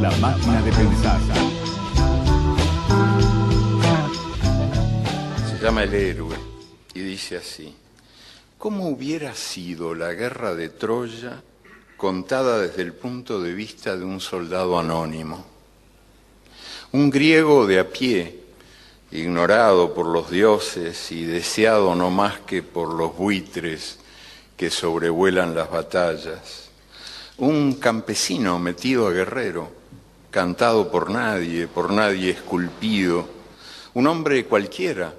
La máquina de pensar. Se llama El héroe y dice así: ¿cómo hubiera sido la guerra de Troya contada desde el punto de vista de un soldado anónimo? Un griego de a pie, ignorado por los dioses y deseado no más que por los buitres que sobrevuelan las batallas. Un campesino metido a guerrero, cantado por nadie esculpido. Un hombre cualquiera,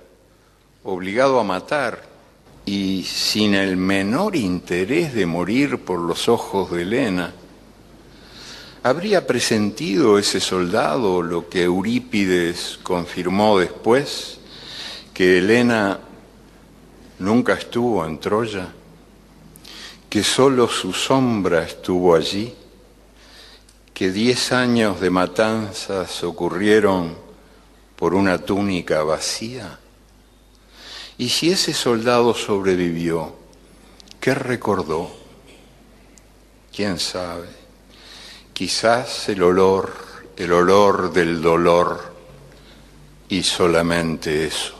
obligado a matar y sin el menor interés de morir por los ojos de Helena. ¿Habría presentido ese soldado lo que Eurípides confirmó después, que Helena nunca estuvo en Troya, que solo su sombra estuvo allí, que 10 años de matanzas ocurrieron por una túnica vacía? Y si ese soldado sobrevivió, ¿qué recordó? ¿Quién sabe? Quizás el olor del dolor, y solamente eso.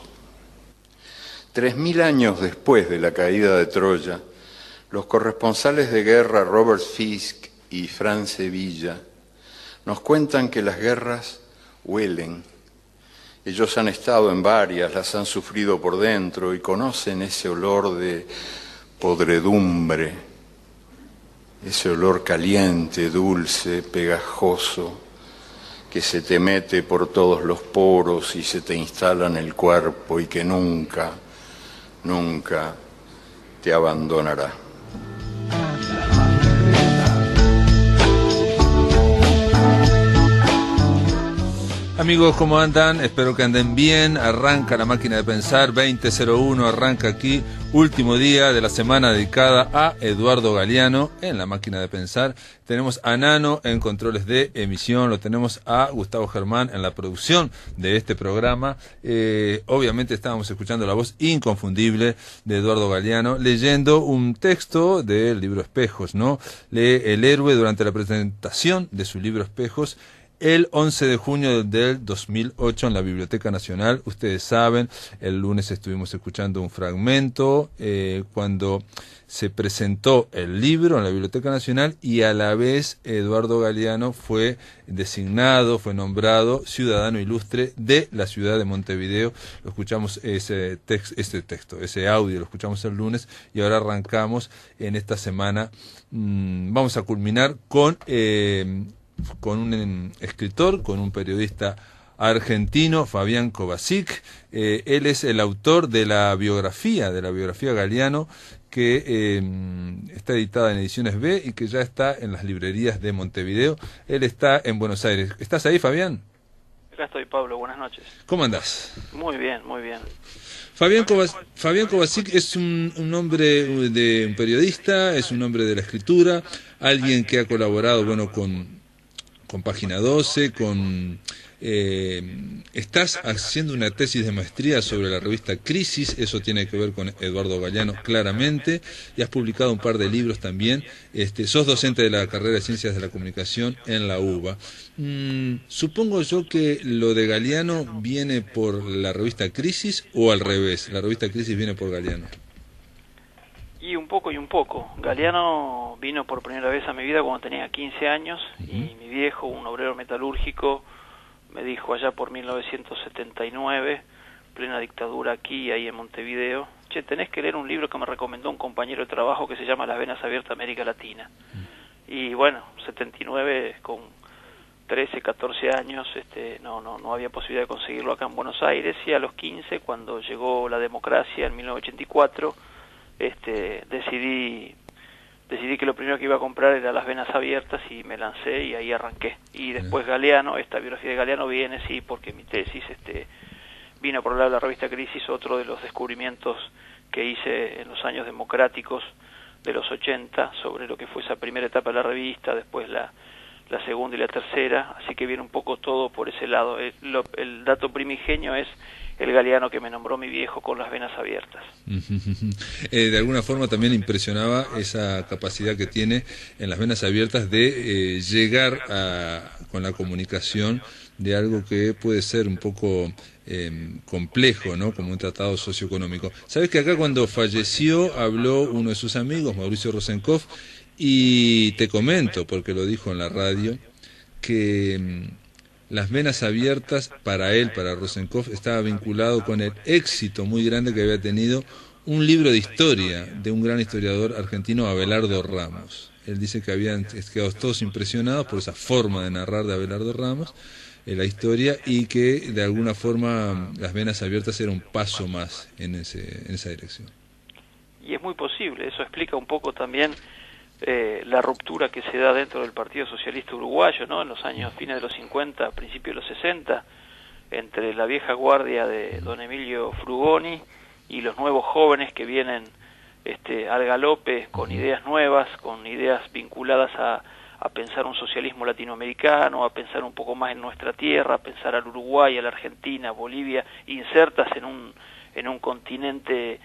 3000 años después de la caída de Troya, los corresponsales de guerra Robert Fisk y Fran Sevilla nos cuentan que las guerras huelen. Ellos han estado en varias, las han sufrido por dentro y conocen ese olor de podredumbre, ese olor caliente, dulce, pegajoso, que se te mete por todos los poros y se te instala en el cuerpo y que nunca, nunca te abandonará. Amigos, ¿cómo andan? Espero que anden bien. Arranca La Máquina de Pensar, 2001, arranca aquí, último día de la semana dedicada a Eduardo Galeano en La Máquina de Pensar. Tenemos a Nano en controles de emisión, lo tenemos a Gustavo Germán en la producción de este programa. Obviamente estábamos escuchando la voz inconfundible de Eduardo Galeano, leyendo un texto del libro Espejos, ¿no? Lee El héroe durante la presentación de su libro Espejos, el 11 de junio del 2008 en la Biblioteca Nacional. Ustedes saben, el lunes estuvimos escuchando un fragmento cuando se presentó el libro en la Biblioteca Nacional, y a la vez Eduardo Galeano fue designado, fue nombrado ciudadano ilustre de la ciudad de Montevideo. Lo escuchamos ese audio lo escuchamos el lunes, y ahora arrancamos en esta semana. Vamos a culminar con un escritor, con un periodista argentino, Fabián Kovacic. Él es el autor de la biografía Galeano, que está editada en Ediciones B y que ya está en las librerías de Montevideo. Él está en Buenos Aires. ¿Estás ahí, Fabián? Acá estoy, Pablo. Buenas noches. ¿Cómo andás? Muy bien, muy bien. Fabián Kovacic es un hombre un periodista, es un hombre de la escritura, alguien que ha colaborado, bueno, con Página 12, estás haciendo una tesis de maestría sobre la revista Crisis, eso tiene que ver con Eduardo Galeano claramente, y has publicado un par de libros también. Sos docente de la carrera de Ciencias de la Comunicación en la UBA. Supongo yo que lo de Galeano viene por la revista Crisis, o al revés, la revista Crisis viene por Galeano. Y un poco y un poco. Galeano vino por primera vez a mi vida cuando tenía 15 años, y mi viejo, un obrero metalúrgico, me dijo allá por 1979, plena dictadura aquí, ahí en Montevideo: che, tenés que leer un libro que me recomendó un compañero de trabajo que se llama Las venas abiertas América Latina. Y bueno, 79, con 13, 14 años, no había posibilidad de conseguirlo acá en Buenos Aires, y a los 15, cuando llegó la democracia en 1984, decidí que lo primero que iba a comprar era Las venas abiertas, y me lancé, y ahí arranqué. Y después Galeano, esta biografía de Galeano viene, sí, porque mi tesis vino por el lado de la revista Crisis, otro de los descubrimientos que hice en los años democráticos de los 80 sobre lo que fue esa primera etapa de la revista, después la segunda y la tercera, así que viene un poco todo por ese lado. El dato primigenio es el Galeano que me nombró mi viejo con las venas abiertas. De alguna forma también impresionaba esa capacidad que tiene en las venas abiertas de llegar con la comunicación de algo que puede ser un poco complejo, ¿no? Como un tratado socioeconómico. Sabes que acá cuando falleció habló uno de sus amigos, Mauricio Rosenkopf, y te comento, porque lo dijo en la radio, que las venas abiertas para él, para Rosenkopf, estaba vinculado con el éxito muy grande que había tenido un libro de historia de un gran historiador argentino, Abelardo Ramos. Él dice que habían quedado todos impresionados por esa forma de narrar de Abelardo Ramos la historia, y que de alguna forma las venas abiertas era un paso más en esa dirección. Y es muy posible, eso explica un poco también la ruptura que se da dentro del Partido Socialista Uruguayo, ¿no? En los años fines de los 50, principios de los 60, entre la vieja guardia de don Emilio Frugoni y los nuevos jóvenes que vienen al galope con ideas nuevas, con ideas vinculadas a pensar un socialismo latinoamericano, a pensar un poco más en nuestra tierra, a pensar al Uruguay, a la Argentina, a Bolivia, insertas en un continente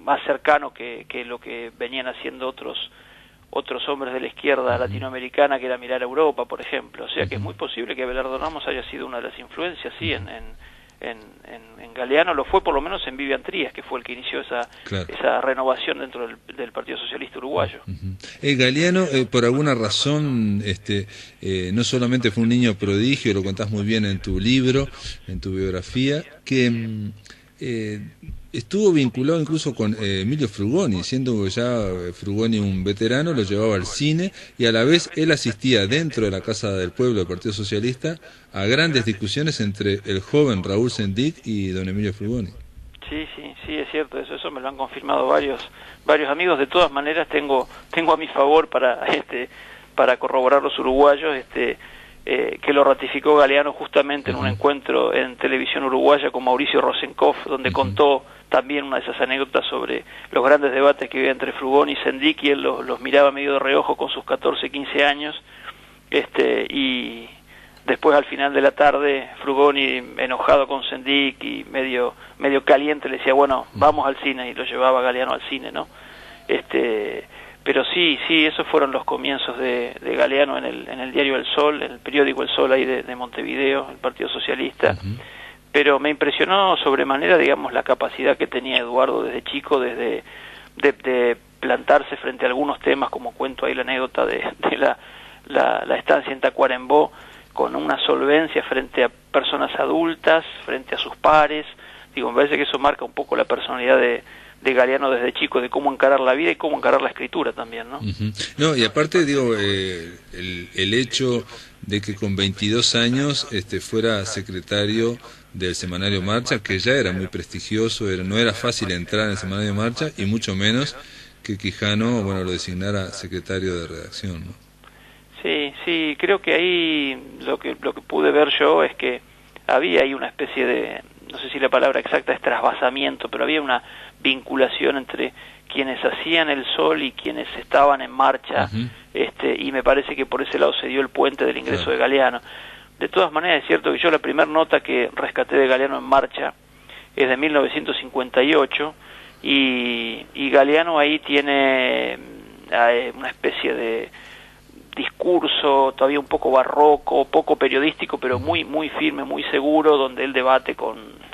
más cercano que lo que venían haciendo otros hombres de la izquierda latinoamericana, que era mirar a Europa, por ejemplo. O sea que es muy posible que Abelardo Ramos haya sido una de las influencias, sí, en Galeano. Lo fue por lo menos en Vivian Trías, que fue el que inició esa renovación dentro del Partido Socialista Uruguayo. Galeano, por alguna razón, no solamente fue un niño prodigio, lo contás muy bien en tu libro, en tu biografía, que estuvo vinculado incluso con Emilio Frugoni, siendo ya Frugoni un veterano, lo llevaba al cine, y a la vez él asistía dentro de la Casa del Pueblo del Partido Socialista a grandes discusiones entre el joven Raúl Sendic y don Emilio Frugoni. Sí, es cierto, eso me lo han confirmado varios amigos. De todas maneras tengo a mi favor para corroborar los uruguayos que lo ratificó Galeano justamente en un encuentro en televisión uruguaya con Mauricio Rosenkopf, donde contó también una de esas anécdotas sobre los grandes debates que había entre Frugoni y Sendic, y él los miraba medio de reojo con sus 14, 15 años, y después al final de la tarde Frugoni, enojado con Sendic y medio caliente, le decía, bueno, vamos al cine, y lo llevaba Galeano al cine, ¿no? Pero sí, esos fueron los comienzos de Galeano en el diario El Sol, en el periódico El Sol ahí de Montevideo, el Partido Socialista. Pero me impresionó sobremanera, digamos, la capacidad que tenía Eduardo desde chico, de plantarse frente a algunos temas, como cuento ahí la anécdota de la estancia en Tacuarembó, con una solvencia frente a personas adultas, frente a sus pares. Digo, me parece que eso marca un poco la personalidad de Galeano desde chico, de cómo encarar la vida y cómo encarar la escritura también, ¿no? No, y aparte, digo, el hecho de que con 22 años fuera secretario del semanario Marcha, que ya era muy prestigioso, no era fácil entrar en el semanario Marcha, y mucho menos que Quijano, bueno, lo designara secretario de redacción, ¿no? Sí, creo que ahí lo que pude ver yo es que había ahí una especie de, no sé si la palabra exacta es trasvasamiento, pero había una vinculación entre quienes hacían El Sol y quienes estaban en Marcha, y me parece que por ese lado se dio el puente del ingreso de Galeano. De todas maneras, es cierto que yo la primera nota que rescaté de Galeano en Marcha es de 1958, y Galeano ahí tiene una especie de discurso todavía un poco barroco, poco periodístico, pero muy firme, muy seguro, donde él debate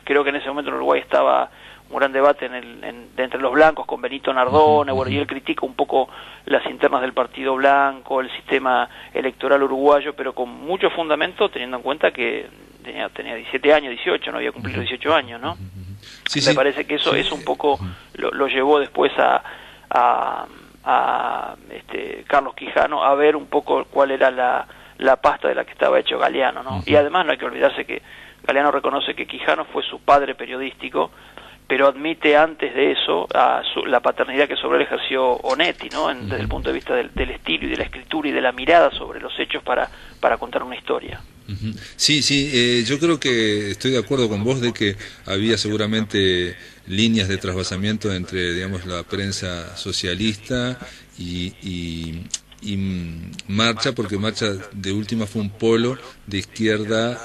creo que en ese momento en Uruguay estaba un gran debate de entre los blancos con Benito Nardone, bueno, y él critica un poco las internas del Partido Blanco, el sistema electoral uruguayo, pero con mucho fundamento, teniendo en cuenta que tenía 17 años, 18, no había cumplido 18 años, ¿no? Me parece que eso un poco lo llevó después a Carlos Quijano a ver un poco cuál era la pasta de la que estaba hecho Galeano, ¿no? Y además no hay que olvidarse que Galeano reconoce que Quijano fue su padre periodístico, pero admite antes de eso la paternidad que sobre él ejerció Onetti, ¿no? Desde el punto de vista del estilo y de la escritura y de la mirada sobre los hechos para contar una historia. Sí, yo creo que estoy de acuerdo con vos de que había seguramente líneas de trasvasamiento entre, digamos, la prensa socialista y Marcha, porque Marcha de última fue un polo de izquierda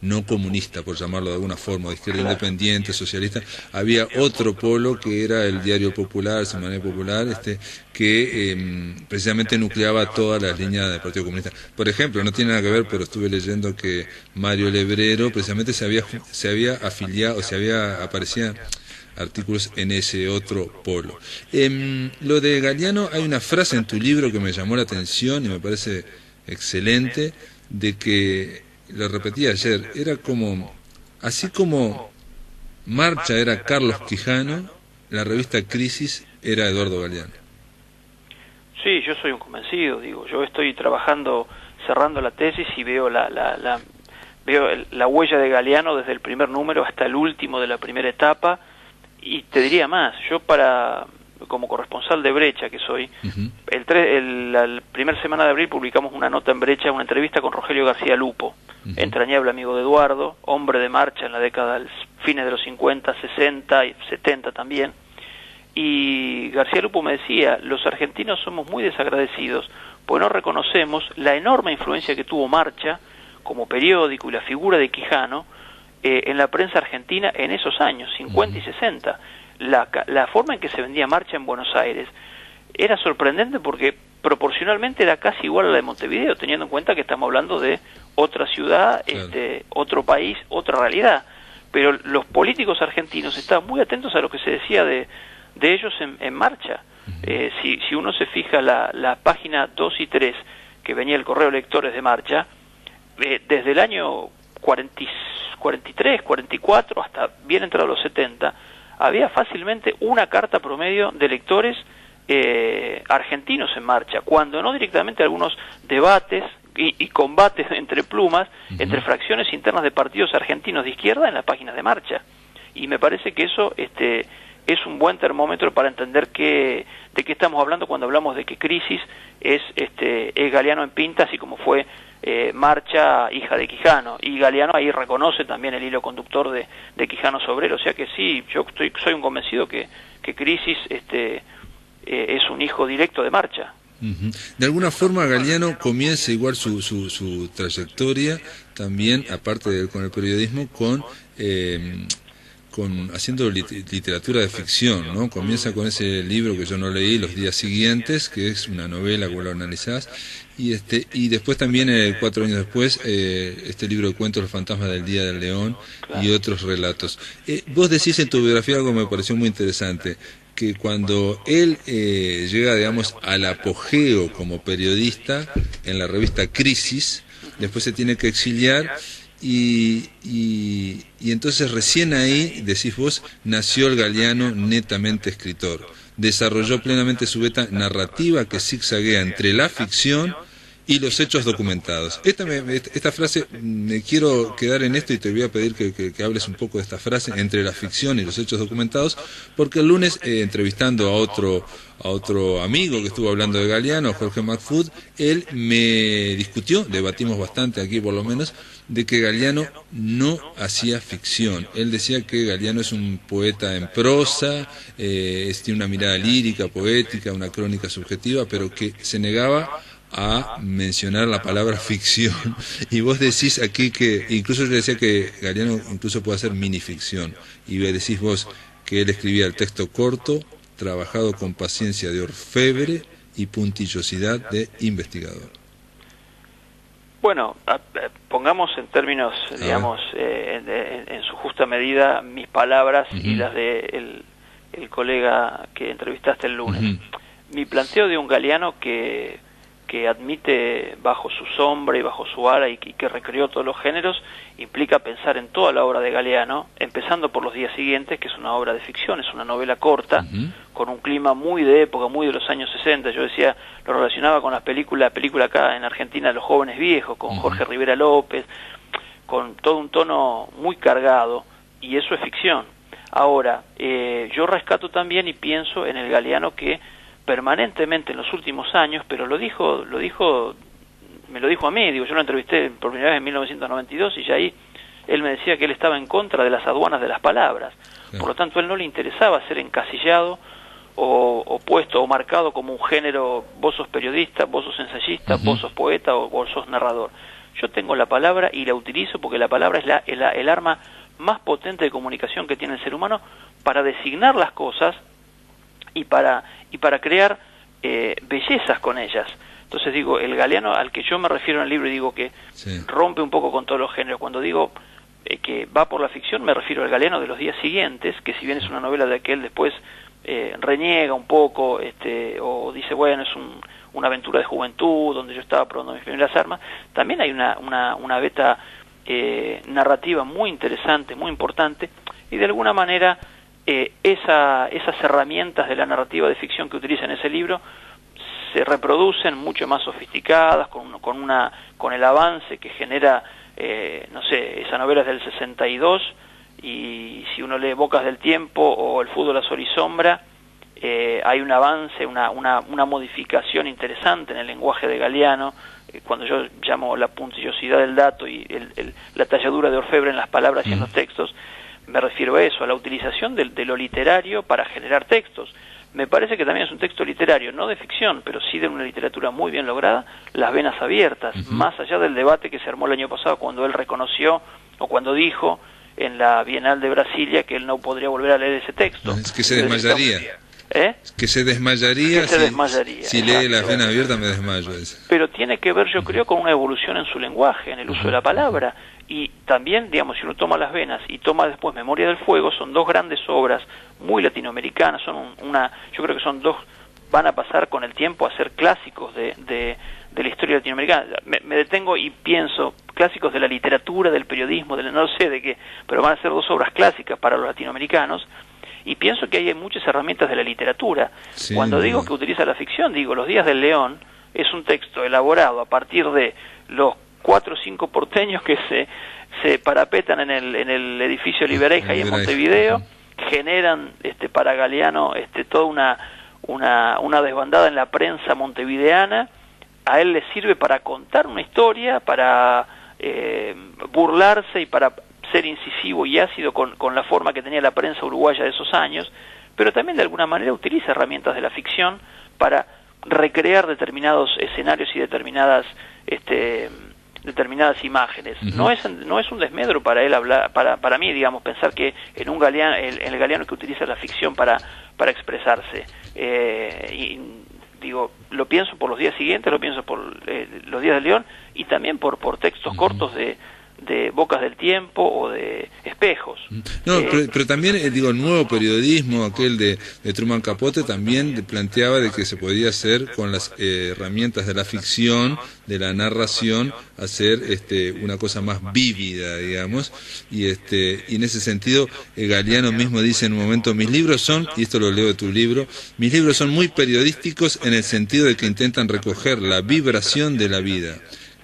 no comunista, por llamarlo de alguna forma, de izquierda independiente, socialista. Había otro polo que era el Diario Popular, Semanario Popular, que precisamente nucleaba todas las líneas del Partido Comunista. Por ejemplo, no tiene nada que ver, pero estuve leyendo que Mario Lebrero precisamente se había afiliado, aparecía artículos en ese otro polo. Lo de Galeano, hay una frase en tu libro que me llamó la atención y me parece excelente, de que lo repetí ayer, era como, así como Marcha era Carlos Quijano, la revista Crisis era Eduardo Galeano. Sí, yo soy un convencido, digo, yo estoy trabajando, cerrando la tesis y veo veo la huella de Galeano desde el primer número hasta el último de la primera etapa, y te diría más, yo como corresponsal de Brecha que soy, la primera semana de abril publicamos una nota en Brecha, una entrevista con Rogelio García Lupo, entrañable amigo de Eduardo, hombre de marcha en la década, fines de los 50, 60 y 70 también, y García Lupo me decía, los argentinos somos muy desagradecidos, pues no reconocemos la enorme influencia que tuvo Marcha como periódico y la figura de Quijano en la prensa argentina en esos años, 50 y 60. La forma en que se vendía Marcha en Buenos Aires era sorprendente porque proporcionalmente era casi igual a la de Montevideo, teniendo en cuenta que estamos hablando de otra ciudad, claro, otro país, otra realidad. Pero los políticos argentinos estaban muy atentos a lo que se decía de ellos en Marcha. Si uno se fija la página 2 y 3, que venía el correo lectores de Marcha, desde el año 43, 44, hasta bien entrado los 70, había fácilmente una carta promedio de lectores argentinos en Marcha, cuando no directamente algunos debates y combates entre plumas, entre fracciones internas de partidos argentinos de izquierda en las páginas de Marcha. Y me parece que eso es un buen termómetro para entender de qué estamos hablando cuando hablamos de que Crisis es Galeano en pinta, así como fue Marcha, hija de Quijano, y Galeano ahí reconoce también el hilo conductor de Quijano Obrero, o sea que sí, yo soy un convencido que Crisis es un hijo directo de Marcha. De alguna forma Galeano comienza igual su trayectoria también, aparte con el periodismo, haciendo literatura de ficción, ¿no? Comienza con ese libro que yo no leí, Los días siguientes, que es una novela, como lo analizás, y después también, 4 años después, este libro de cuentos, Los fantasmas del Día del León, claro, y otros relatos. Vos decís en tu biografía algo que me pareció muy interesante, que cuando él llega, digamos, al apogeo como periodista en la revista Crisis, después se tiene que exiliar, y entonces recién ahí, decís vos, nació el Galeano netamente escritor. Desarrolló plenamente su beta narrativa que zigzaguea entre la ficción y los hechos documentados. Esta frase, me quiero quedar en esto y te voy a pedir que hables un poco de esta frase, entre la ficción y los hechos documentados, porque el lunes, entrevistando a otro amigo que estuvo hablando de Galeano, Jorge McFood, él me discutió, debatimos bastante aquí por lo menos, de que Galeano no hacía ficción. Él decía que Galeano es un poeta en prosa, tiene una mirada lírica, poética, una crónica subjetiva, pero que se negaba a mencionar la palabra ficción. Y vos decís aquí que, incluso yo decía que Galeano incluso puede hacer minificción, y decís vos que él escribía el texto corto, trabajado con paciencia de orfebre y puntillosidad de investigador. Bueno, pongamos en términos, digamos, en su justa medida mis palabras y las de el colega que entrevistaste el lunes. Mi planteo de un Galeano que admite bajo su sombra y bajo su ala y que recreó todos los géneros, implica pensar en toda la obra de Galeano, empezando por Los días siguientes, que es una obra de ficción, es una novela corta, con un clima muy de época, muy de los años 60. Yo decía, lo relacionaba con la película acá en Argentina, Los jóvenes viejos, con Jorge Rivera López, con todo un tono muy cargado, y eso es ficción. Ahora, yo rescato también y pienso en el Galeano que permanentemente en los últimos años, pero me lo dijo a mí, yo lo entrevisté por primera vez en 1992 y ya ahí él me decía que él estaba en contra de las aduanas de las palabras. Por lo tanto, a él no le interesaba ser encasillado o puesto o marcado como un género, vos sos periodista, vos sos ensayista, vos sos poeta o vos sos narrador. Yo tengo la palabra y la utilizo porque la palabra es el arma más potente de comunicación que tiene el ser humano para designar las cosas y para crear bellezas con ellas. Entonces digo, el Galeano al que yo me refiero en el libro y digo que rompe un poco con todos los géneros, cuando digo que va por la ficción me refiero al Galeano de los días siguientes, que si bien es una novela de que él después reniega un poco, o dice, bueno, es una aventura de juventud donde yo estaba probando mis primeras armas, también hay una beta narrativa muy interesante, muy importante, y de alguna manera esas herramientas de la narrativa de ficción que utiliza en ese libro se reproducen mucho más sofisticadas, con el avance que genera, no sé, esa novela es del 62, y si uno lee Bocas del Tiempo o El fútbol a sol y sombra, hay un avance, una modificación interesante en el lenguaje de Galeano, cuando yo llamo la puntillosidad del dato y la talladura de orfebre en las palabras y en los textos, me refiero a eso, a la utilización de lo literario para generar textos. Me parece que también es un texto literario, no de ficción, pero sí de una literatura muy bien lograda, Las venas abiertas, más allá del debate que se armó el año pasado cuando él reconoció, o cuando dijo en la Bienal de Brasilia que él no podría volver a leer ese texto. Es que se desmayaría. Que se desmayaría, si lee Las venas abiertas me desmayo. Pero tiene que ver, yo creo, con una evolución en su lenguaje, en el uso de la palabra. Y también, digamos, si uno toma Las venas y toma después Memoria del Fuego, son dos grandes obras muy latinoamericanas, yo creo que son dos, van a pasar con el tiempo a ser clásicos de la historia latinoamericana. Me detengo y pienso, clásicos de la literatura, del periodismo, no sé de qué, pero van a ser dos obras clásicas para los latinoamericanos, y pienso que hay muchas herramientas de la literatura. Sí, cuando digo que utiliza la ficción, digo, Los días del león es un texto elaborado a partir de los 4 o 5 porteños que se parapetan en el edificio Libereja y en Montevideo, generan para Galeano toda una desbandada en la prensa montevideana. A él le sirve para contar una historia, para burlarse y para ser incisivo y ácido con la forma que tenía la prensa uruguaya de esos años, pero también de alguna manera utiliza herramientas de la ficción para recrear determinados escenarios y determinadas imágenes. No es un desmedro para él hablar, para mí, digamos, pensar que en un Galeano, el Galeano que utiliza la ficción para expresarse. Y digo, lo pienso por Los días siguientes, lo pienso por Los días del león, y también por textos cortos de Bocas del Tiempo o de Espejos. No, pero también, digo, el nuevo periodismo, aquel de Truman Capote, también planteaba de que se podía hacer con las herramientas de la ficción, de la narración, hacer una cosa más vívida, digamos, y en ese sentido, Galeano mismo dice en un momento, mis libros son, y esto lo leo de tu libro, mis libros son muy periodísticos en el sentido de que intentan recoger la vibración de la vida,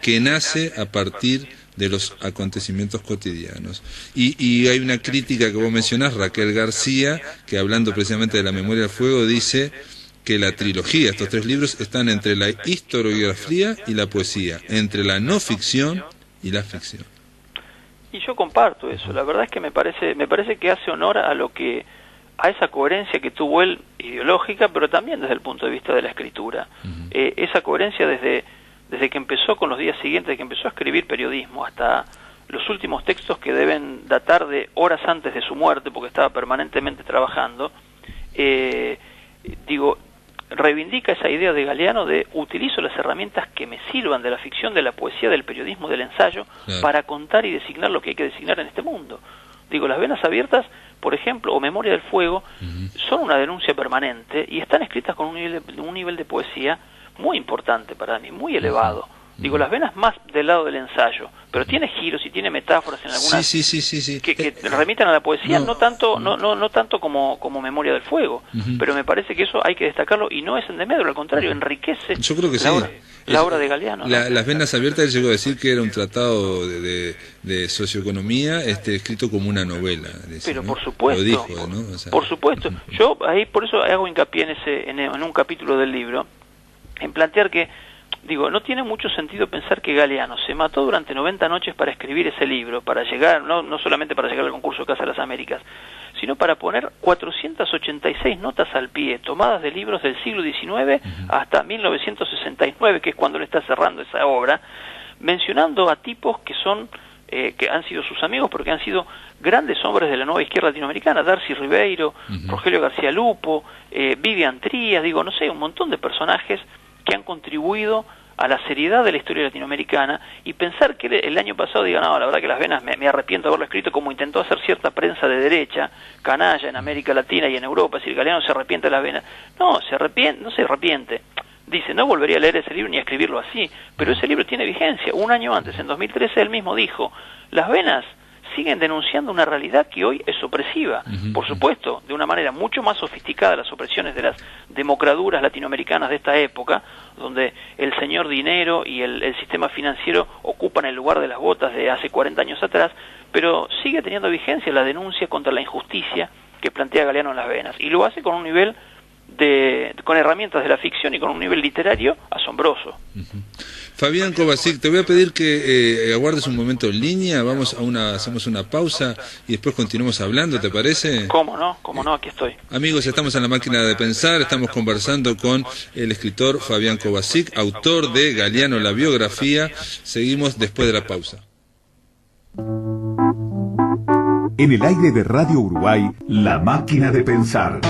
que nace a partir de los acontecimientos cotidianos. Y hay una crítica que vos mencionás, Raquel García, que hablando precisamente de la Memoria del Fuego, dice que la trilogía, estos 3 libros, están entre la historiografía y la poesía, entre la no ficción y la ficción. Y yo comparto eso. La verdad es que me parece que hace honor a esa coherencia que tuvo él, ideológica, pero también desde el punto de vista de la escritura. Esa coherencia desde que empezó con Los días siguientes, desde que empezó a escribir periodismo hasta los últimos textos que deben datar de horas antes de su muerte, porque estaba permanentemente trabajando, reivindica esa idea de Galeano de utilizo las herramientas que me sirvan de la ficción, de la poesía, del periodismo, del ensayo, para contar y designar lo que hay que designar en este mundo. Las venas abiertas, por ejemplo, o Memoria del Fuego, son una denuncia permanente y están escritas con un nivel de poesía muy importante para mí, muy elevado. Las venas más del lado del ensayo, pero tiene giros y tiene metáforas en algunas sí. Que remiten a la poesía, no tanto como Memoria del Fuego, pero me parece que eso hay que destacarlo y no es en desmedro, al contrario, enriquece. Yo creo que la obra de Galeano. Las venas abiertas, él llegó a decir que era un tratado de socioeconomía escrito como una novela. Pero por supuesto, lo dijo, ¿no? O sea, por supuesto. Yo ahí por eso hago hincapié en un capítulo del libro, en plantear que, no tiene mucho sentido pensar que Galeano se mató durante 90 noches para escribir ese libro, para llegar, no solamente para llegar al concurso de Casa de las Américas, sino para poner 486 notas al pie, tomadas de libros del siglo XIX hasta 1969, que es cuando le está cerrando esa obra, mencionando a tipos que son que han sido sus amigos, pero que han sido grandes hombres de la nueva izquierda latinoamericana, Darcy Ribeiro, Rogelio García Lupo, Vivian Trías, digo, no sé, un montón de personajes que han contribuido a la seriedad de la historia latinoamericana, y pensar que el año pasado digan, no, la verdad que Las Venas, me arrepiento de haberlo escrito, como intentó hacer cierta prensa de derecha, canalla en América Latina y en Europa, es decir, Galeano se arrepiente de Las Venas. No, no se arrepiente. Dice, no volvería a leer ese libro ni a escribirlo así, pero ese libro tiene vigencia. Un año antes, en 2013, él mismo dijo, Las Venas siguen denunciando una realidad que hoy es opresiva. Por supuesto, de una manera mucho más sofisticada las opresiones de las democraduras latinoamericanas de esta época, donde el señor dinero y el sistema financiero ocupan el lugar de las botas de hace 40 años atrás, pero sigue teniendo vigencia la denuncia contra la injusticia que plantea Galeano en Las Venas, y lo hace con un nivel con herramientas de la ficción y con un nivel literario asombroso. Fabián Kovacic, te voy a pedir que aguardes un momento en línea, hacemos una pausa y después continuamos hablando, ¿te parece? ¿Cómo no, aquí estoy. Amigos, estamos en la máquina de pensar, estamos conversando con el escritor Fabián Kovacic, autor de Galeano, la biografía. Seguimos después de la pausa. En el aire de Radio Uruguay, la máquina de pensar.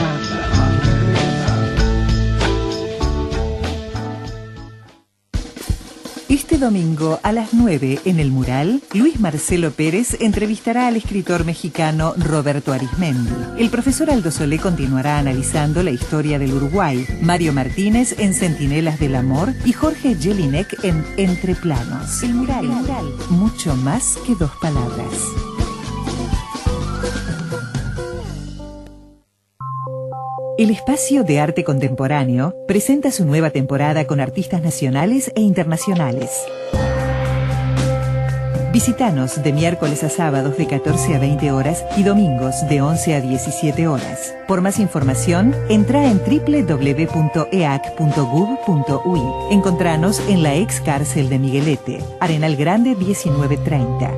Este domingo a las 9 en el Mural, Luis Marcelo Pérez entrevistará al escritor mexicano Roberto Arizmendi. El profesor Aldo Solé continuará analizando la historia del Uruguay, Mario Martínez en Centinelas del Amor y Jorge Jelinek en Entre Planos. El Mural, mucho más que dos palabras. El Espacio de Arte Contemporáneo presenta su nueva temporada con artistas nacionales e internacionales. Visítanos de miércoles a sábados de 14 a 20 horas y domingos de 11 a 17 horas. Por más información, entra en www.eac.gov.uy. Encontranos en la ex cárcel de Miguelete, Arenal Grande 1930.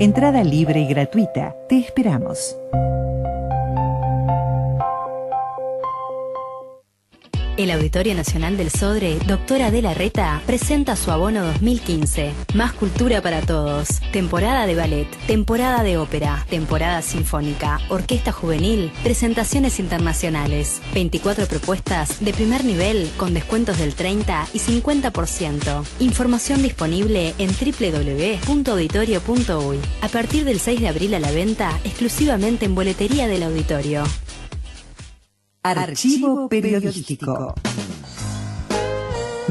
Entrada libre y gratuita. Te esperamos. El Auditorio Nacional del Sodre, Doctora de la Reta, presenta su abono 2015. Más cultura para todos. Temporada de ballet, temporada de ópera, temporada sinfónica, orquesta juvenil, presentaciones internacionales. 24 propuestas de primer nivel con descuentos del 30 y 50%. Información disponible en www.auditorio.uy. A partir del 6 de abril a la venta, exclusivamente en boletería del auditorio. Archivo periodístico.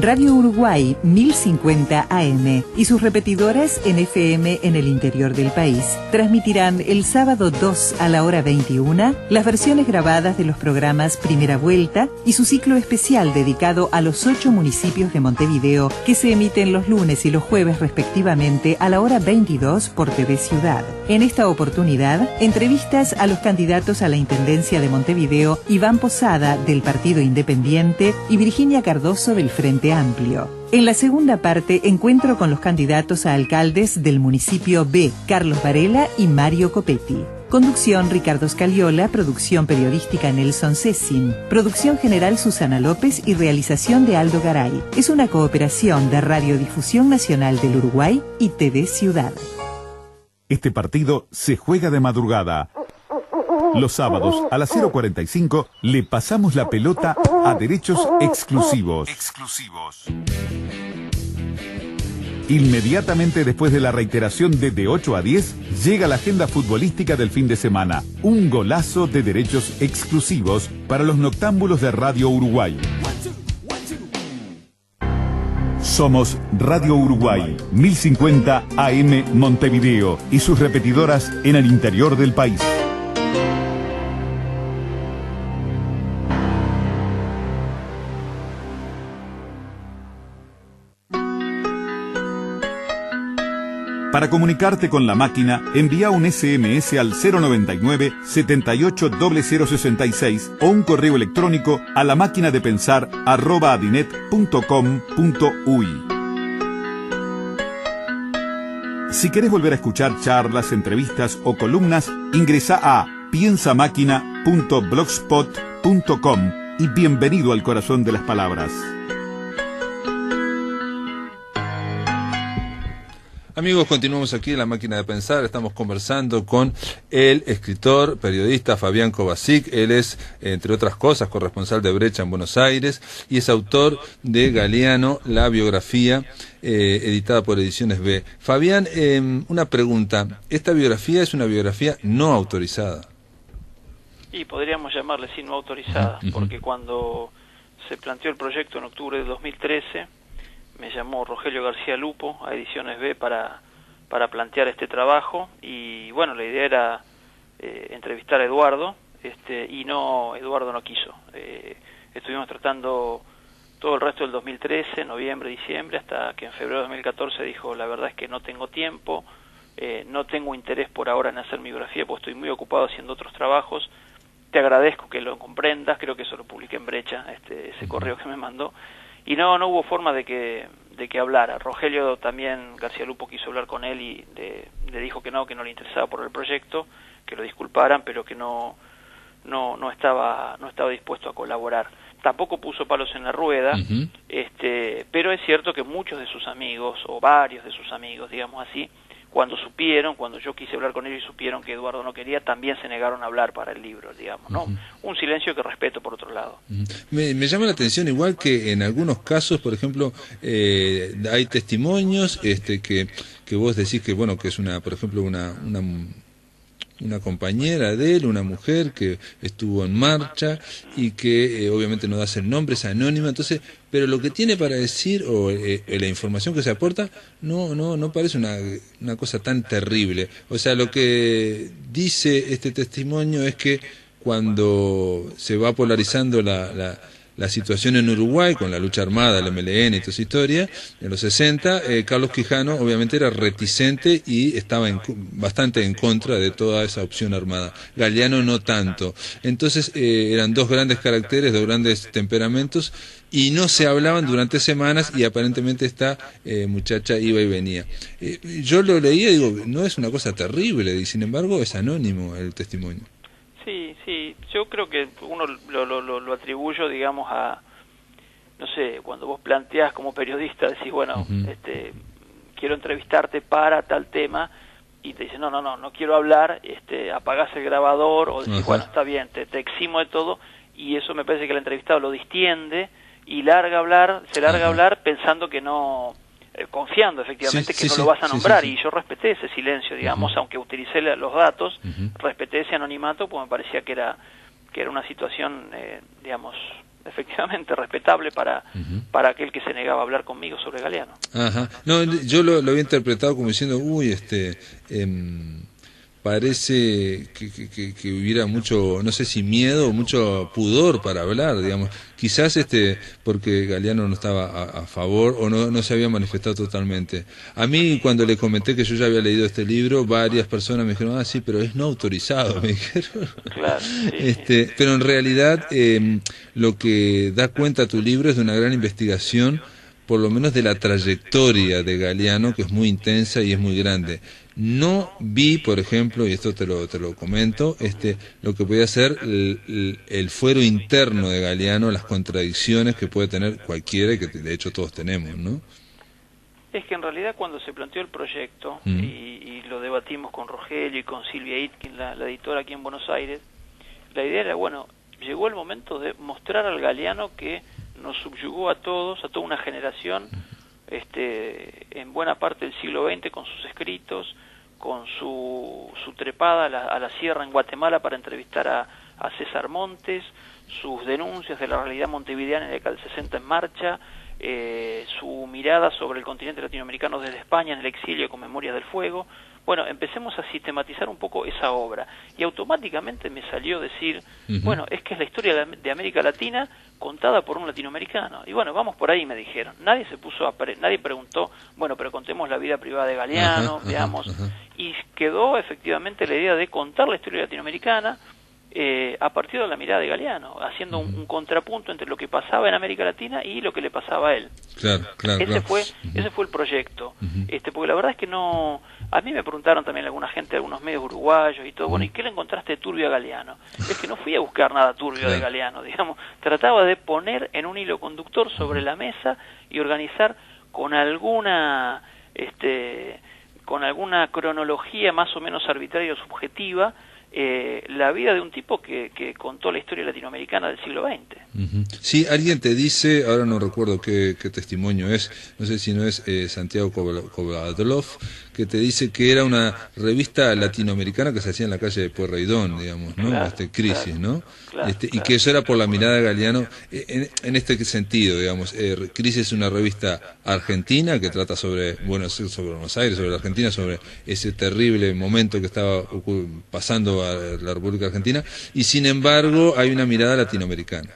Radio Uruguay 1050 AM y sus repetidoras en FM en el interior del país transmitirán el sábado 2 a la hora 21 las versiones grabadas de los programas Primera Vuelta y su ciclo especial dedicado a los 8 municipios de Montevideo que se emiten los lunes y los jueves respectivamente a la hora 22 por TV Ciudad. En esta oportunidad, entrevistas a los candidatos a la Intendencia de Montevideo, Iván Posada del Partido Independiente y Virginia Cardoso del Frente Amplio. En la segunda parte, encuentro con los candidatos a alcaldes del municipio B, Carlos Varela y Mario Copetti. Conducción Ricardo Scaliola, producción periodística Nelson Cecin, producción general Susana López y realización de Aldo Garay. Es una cooperación de Radiodifusión Nacional del Uruguay y TV Ciudad. Este partido se juega de madrugada. Los sábados a las 0:45 le pasamos la pelota a derechos exclusivos. Inmediatamente después de la reiteración de 8 a 10, llega la agenda futbolística del fin de semana. Un golazo de derechos exclusivos para los noctámbulos de Radio Uruguay. Somos Radio Uruguay, 1050 AM Montevideo y sus repetidoras en el interior del país. Para comunicarte con la máquina, envía un SMS al 099-780066 o un correo electrónico a la máquina de pensar @adinet.com.uy. Si querés volver a escuchar charlas, entrevistas o columnas, ingresa a piensamáquina.blogspot.com y bienvenido al corazón de las palabras. Amigos, continuamos aquí en La Máquina de Pensar. Estamos conversando con el escritor, periodista Fabián Kovacic. Él es, entre otras cosas, corresponsal de Brecha en Buenos Aires y es autor de Galeano, la biografía, editada por Ediciones B. Fabián, una pregunta. ¿Esta biografía es una biografía no autorizada? Y podríamos llamarle sí no autorizada, porque cuando se planteó el proyecto en octubre de 2013, me llamó Rogelio García Lupo a Ediciones B para plantear este trabajo, y bueno, la idea era entrevistar a Eduardo, y Eduardo no quiso. Estuvimos tratando todo el resto del 2013, noviembre, diciembre, hasta que en febrero de 2014 dijo: la verdad es que no tengo tiempo, no tengo interés por ahora en hacer mi biografía, porque estoy muy ocupado haciendo otros trabajos. Te agradezco que lo comprendas, creo que eso lo publiqué en Brecha, ese correo que me mandó, y no hubo forma de que hablara. Rogelio también, García Lupo, quiso hablar con él y le dijo que no le interesaba por el proyecto, que lo disculparan, pero que no estaba dispuesto a colaborar. Tampoco puso palos en la rueda, pero es cierto que muchos de sus amigos, o varios de sus amigos, digamos así, cuando yo quise hablar con ellos y supieron que Eduardo no quería, también se negaron a hablar para el libro, digamos, ¿no? Un silencio que respeto por otro lado. Me llama la atención, igual que en algunos casos, por ejemplo, hay testimonios que vos decís que, bueno, que es por ejemplo, una compañera de él, una mujer que estuvo en marcha y que obviamente no das el nombre, es anónima, entonces, pero lo que tiene para decir o la información que se aporta no parece una cosa tan terrible. O sea, lo que dice este testimonio es que cuando se va polarizando la situación en Uruguay con la lucha armada, el MLN y toda esa historia, en los 60, Carlos Quijano obviamente era reticente y estaba bastante en contra de toda esa opción armada. Galeano no tanto. Entonces eran dos grandes caracteres, dos grandes temperamentos, y no se hablaban durante semanas, y aparentemente esta muchacha iba y venía. Yo lo leía y digo, no es una cosa terrible, y sin embargo es anónimo el testimonio. Sí, yo creo que uno lo atribuyo, digamos, a, no sé, cuando vos planteás como periodista, decís, bueno, quiero entrevistarte para tal tema, y te dicen, no quiero hablar, apagás el grabador, o decís, bueno, está bien, te eximo de todo, y eso me parece que el entrevistado lo distiende, y se larga a hablar pensando que no... confiando efectivamente que no lo vas a nombrar, y yo respeté ese silencio, digamos, aunque utilicé los datos, respeté ese anonimato, pues me parecía que era una situación, digamos, efectivamente respetable para aquel que se negaba a hablar conmigo sobre Galeano. No, yo lo había interpretado como diciendo, parece que hubiera mucho, no sé si miedo o mucho pudor para hablar, digamos. Quizás porque Galeano no estaba a favor o no se había manifestado totalmente. A mí, cuando le comenté que yo ya había leído este libro, varias personas me dijeron, sí, pero es no autorizado, me dijeron. Claro, sí. Pero en realidad lo que da cuenta tu libro es de una gran investigación, por lo menos de la trayectoria de Galeano, que es muy intensa y es muy grande. No vi, por ejemplo, y esto te lo comento, lo que podía ser el fuero interno de Galeano, las contradicciones que puede tener cualquiera, y que de hecho todos tenemos, ¿no? Es que en realidad cuando se planteó el proyecto, y lo debatimos con Rogelio y con Silvia Itkin, la editora aquí en Buenos Aires, la idea era, bueno, llegó el momento de mostrar al Galeano que nos subyugó a todos, a toda una generación, en buena parte del siglo XX, con sus escritos, con su trepada a la sierra en Guatemala para entrevistar a César Montes, sus denuncias de la realidad montevideana en la década del 60 en marcha, su mirada sobre el continente latinoamericano desde España en el exilio con Memorias del Fuego. Bueno, empecemos a sistematizar un poco esa obra, y automáticamente me salió decir, bueno, es que es la historia de América Latina contada por un latinoamericano, y bueno, vamos por ahí, me dijeron. Nadie preguntó, bueno, pero contemos la vida privada de Galeano, veamos, y quedó efectivamente la idea de contar la historia latinoamericana a partir de la mirada de Galeano, haciendo un contrapunto entre lo que pasaba en América Latina y lo que le pasaba a él. Claro. Ese fue el proyecto. Porque la verdad es que no... A mí me preguntaron también alguna gente, algunos medios uruguayos y todo, bueno, ¿y qué le encontraste turbio a Galeano? Es que no fui a buscar nada turbio de Galeano, digamos. Trataba de poner en un hilo conductor sobre la mesa y organizar con alguna con alguna cronología más o menos arbitraria o subjetiva, la vida de un tipo que contó la historia latinoamericana del siglo XX. Sí, alguien te dice, ahora no recuerdo qué testimonio es, no sé si no es Santiago Kovadlov, que te dice que era una revista latinoamericana que se hacía en la calle de Pueyrredón, digamos, ¿no? Claro, Crisis, claro, ¿no? Claro, Y que eso era por la mirada de Galeano, en este sentido, digamos. Crisis es una revista argentina que trata sobre Buenos Aires, sobre la Argentina, sobre ese terrible momento que estaba pasando a la República Argentina, y sin embargo hay una mirada latinoamericana.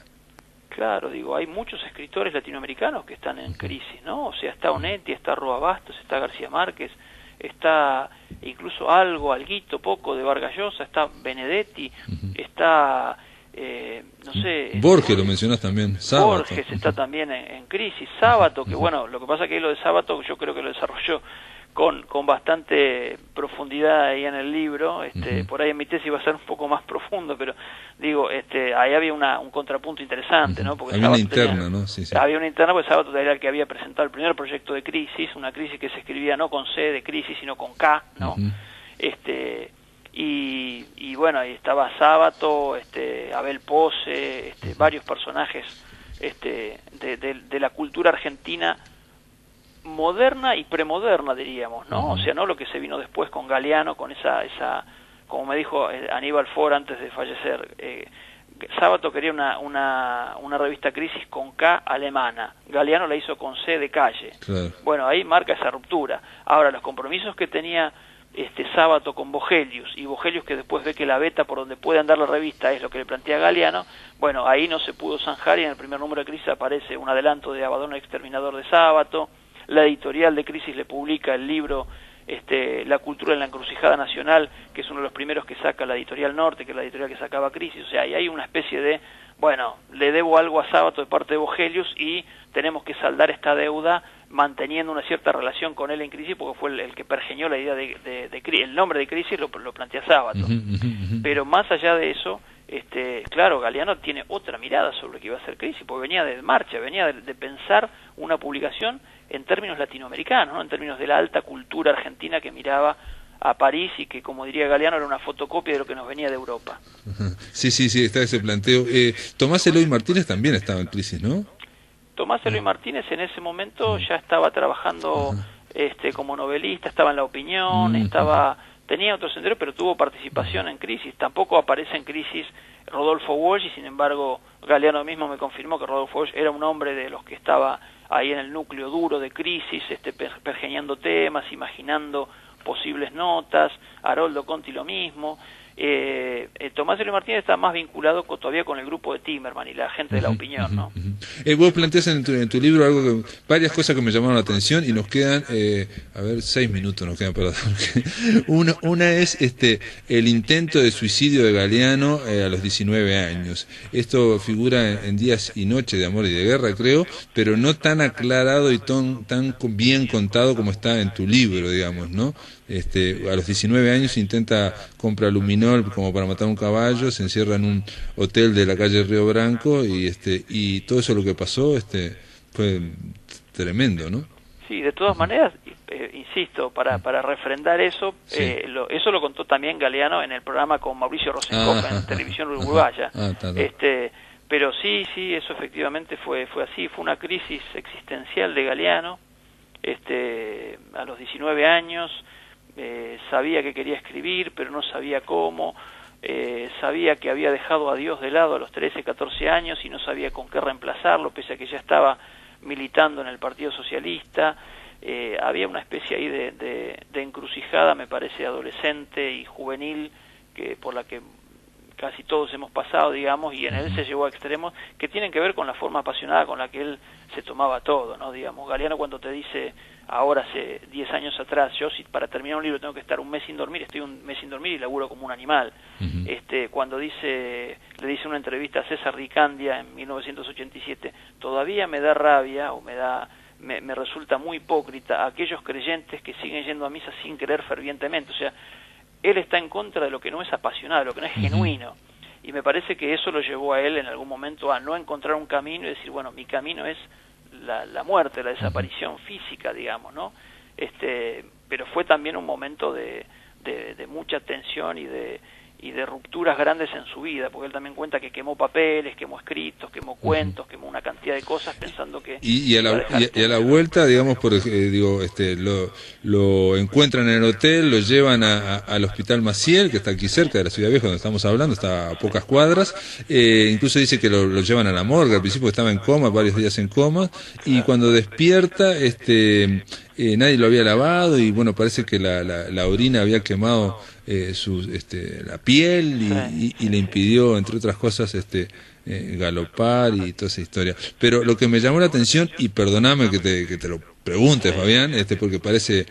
Claro, digo, hay muchos escritores latinoamericanos que están en crisis, ¿no? O sea, está Onetti, está Roa Bastos, está García Márquez, está incluso alguito poco de Vargas Llosa, está Benedetti, está, no sé... Borges lo mencionás también, Sábato. Borges está también en crisis, Sábato, que bueno, lo que pasa que lo de Sábato yo creo que lo desarrolló con bastante profundidad ahí en el libro, por ahí en mi tesis iba a ser un poco más profundo, pero digo, ahí había un contrapunto interesante, ¿no? Porque había Sábato una interna, tenía, ¿no? Sí. Había una interna porque Sábato era el que había presentado el primer proyecto de crisis, una crisis que se escribía no con C de crisis, sino con K, ¿no? Y bueno, ahí estaba Sábato, Abel Pose, varios personajes de la cultura argentina moderna y premoderna, diríamos, ¿no? O sea, no lo que se vino después con Galeano, con esa como me dijo Aníbal Ford antes de fallecer, Sábato quería una revista Crisis con K alemana, Galeano la hizo con C de calle. Claro. Bueno, ahí marca esa ruptura. Ahora, los compromisos que tenía Sábato con Vogelius, y Vogelius que después ve que la beta por donde puede andar la revista es lo que le plantea Galeano, bueno, ahí no se pudo zanjar, y en el primer número de Crisis aparece un adelanto de Abaddon, exterminador de Sábato. La editorial de Crisis le publica el libro La cultura en la encrucijada nacional, que es uno de los primeros que saca la editorial Norte, que es la editorial que sacaba Crisis. O sea, ahí hay una especie de, bueno, le debo algo a Sábato de parte de Vogelius y tenemos que saldar esta deuda manteniendo una cierta relación con él en Crisis, porque fue el que pergeñó la idea de el nombre de Crisis lo plantea Sábato. Pero más allá de eso, claro, Galeano tiene otra mirada sobre lo que iba a ser Crisis, porque venía de marcha, venía de pensar una publicación en términos latinoamericanos, ¿no? En términos de la alta cultura argentina que miraba a París y que, como diría Galeano, era una fotocopia de lo que nos venía de Europa. Sí, está ese planteo. Tomás Eloy Martínez también estaba en Crisis, ¿no? Tomás Eloy Martínez en ese momento ya estaba trabajando como novelista, estaba en La Opinión, tenía otro sendero, pero tuvo participación en Crisis. Tampoco aparece en Crisis Rodolfo Walsh, y sin embargo Galeano mismo me confirmó que Rodolfo Walsh era un hombre de los que estaba ahí en el núcleo duro de Crisis, pergeñando temas, imaginando posibles notas. Haroldo Conti lo mismo. Tomás Eloy Martínez está más vinculado todavía con el grupo de Timerman y la gente de La Opinión, ¿no? Vos planteás en tu libro varias cosas que me llamaron la atención, y nos quedan, 6 minutos nos quedan para dar. Una es el intento de suicidio de Galeano a los 19 años. Esto figura en Días y Noches de Amor y de Guerra, creo, pero no tan aclarado y tan bien contado como está en tu libro, digamos, ¿no? A los 19 años intenta comprar luminol como para matar un caballo, se encierra en un hotel de la calle Río Branco, y todo eso lo que pasó fue tremendo, ¿no? Sí, de todas maneras, insisto, para refrendar eso, Sí. Eso lo contó también Galeano en el programa con Mauricio Rosenkopf en Televisión Uruguaya. Pero sí, eso efectivamente fue así, fue una crisis existencial de Galeano, a los 19 años. Sabía que quería escribir, pero no sabía cómo. Sabía que había dejado a Dios de lado a los 13, 14 años y no sabía con qué reemplazarlo, pese a que ya estaba militando en el Partido Socialista. Había una especie ahí de encrucijada, me parece, adolescente y juvenil, por la que casi todos hemos pasado, digamos, y en él se llevó a extremos que tienen que ver con la forma apasionada con la que él se tomaba todo, ¿no? Digamos, Galeano cuando te dice, ahora hace 10 años atrás, yo si para terminar un libro tengo que estar un mes sin dormir, estoy un mes sin dormir y laburo como un animal. Cuando le dice en una entrevista a César Ricandia en 1987, todavía me da rabia o me resulta muy hipócrita aquellos creyentes que siguen yendo a misa sin creer fervientemente. O sea, él está en contra de lo que no es apasionado, de lo que no es genuino. Y me parece que eso lo llevó a él en algún momento a no encontrar un camino y decir, bueno, mi camino es la muerte, la desaparición física, digamos, ¿no? pero fue también un momento de mucha tensión y de rupturas grandes en su vida, porque él también cuenta que quemó papeles, quemó escritos, quemó cuentos, quemó una cantidad de cosas pensando que... Y a la vuelta, digamos, lo encuentran en el hotel, lo llevan al Hospital Maciel, que está aquí cerca de la Ciudad Vieja, donde estamos hablando, está a pocas cuadras, incluso dice que lo llevan a la morgue, al principio estaba en coma, varios días en coma, y cuando despierta, nadie lo había lavado, y bueno, parece que la orina había quemado la piel y le impidió, entre otras cosas, galopar y toda esa historia. Pero lo que me llamó la atención, y perdóname que te lo pregunte, Fabián, porque parece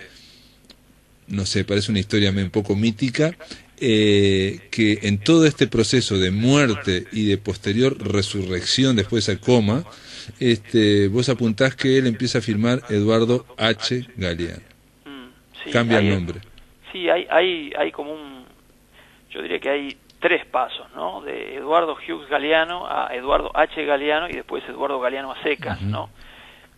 una historia un poco mítica, que en todo este proceso de muerte y de posterior resurrección después de esa coma, vos apuntás que él empieza a firmar Eduardo H. Galeano. Sí, cambia el nombre. Sí, hay como yo diría que hay 3 pasos, ¿no? De Eduardo Hughes Galeano a Eduardo H. Galeano y después Eduardo Galeano a secas, ¿no?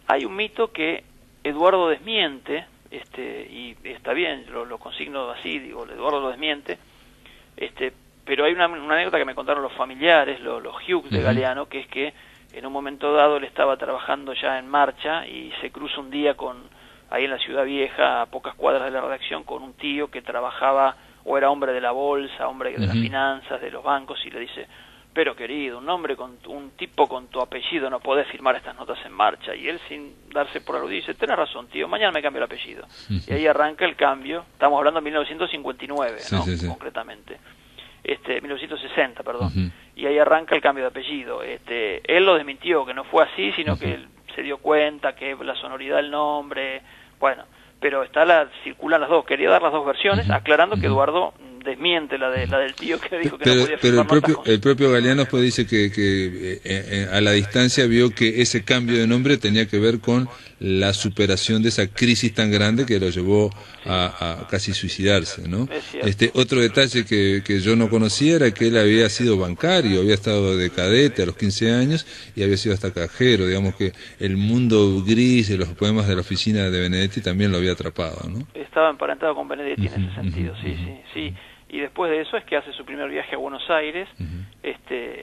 Hay un mito que Eduardo desmiente, y está bien, lo consigno así, digo, Eduardo lo desmiente, pero hay una anécdota que me contaron los familiares, los Hughes de Galeano, que es que en un momento dado él estaba trabajando ya en marcha y se cruza un día ahí en la Ciudad Vieja, a pocas cuadras de la redacción, con un tío que trabajaba, o era hombre de la bolsa, hombre de las finanzas, de los bancos, y le dice, pero querido, un tipo con tu apellido no podés firmar estas notas en marcha. Y él, sin darse por aludido, dice, tenés razón, tío, mañana me cambio el apellido. Y ahí arranca el cambio, estamos hablando de 1959, ¿no? Sí. Concretamente. 1960, perdón. Y ahí arranca el cambio de apellido. Él lo desmintió, que no fue así, sino que él se dio cuenta que la sonoridad del nombre, bueno, pero circulan las dos. Quería dar las dos versiones, aclarando que Eduardo desmiente la del tío que dijo que no podía firmar pero el propio Galeano después dice que a la distancia vio que ese cambio de nombre tenía que ver con la superación de esa crisis tan grande que lo llevó a casi suicidarse, ¿no? Otro detalle que yo no conocía era que él había sido bancario, había estado de cadete a los 15 años y había sido hasta cajero. Digamos que el mundo gris de los poemas de la oficina de Benedetti también lo había atrapado, ¿no? Estaba emparentado con Benedetti en ese sentido, sí. Y después de eso es que hace su primer viaje a Buenos Aires,